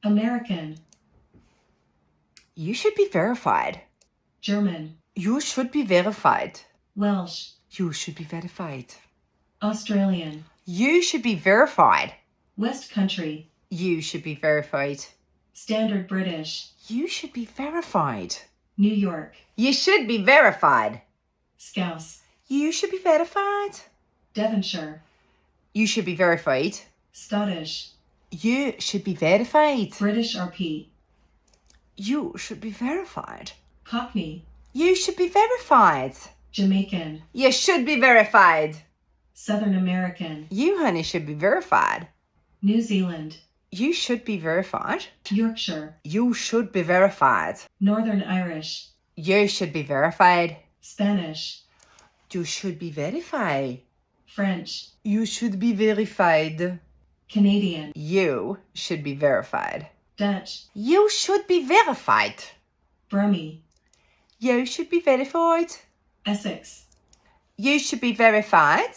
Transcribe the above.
American. You should be verified. German. You should be verified. Welsh. You should be verified. Australian. You should be verified. West Country. You should be verified. Standard British. You should be verified. New York. You should be verified. Scouse. You should be verified. Devonshire. You should be verified. Scottish. You should be verified. British RP. You should be verified. Cockney. You should be verified. Jamaican. You should be verified. Southern American. You, honey, should be verified. New Zealand. You should be verified. Yorkshire. You should be verified. Northern Irish. You should be verified. Spanish. You should be verified. French. You should be verified. Canadian. You should be verified. Dutch. You should be verified. Brummie. You should be verified. Essex. You should be verified.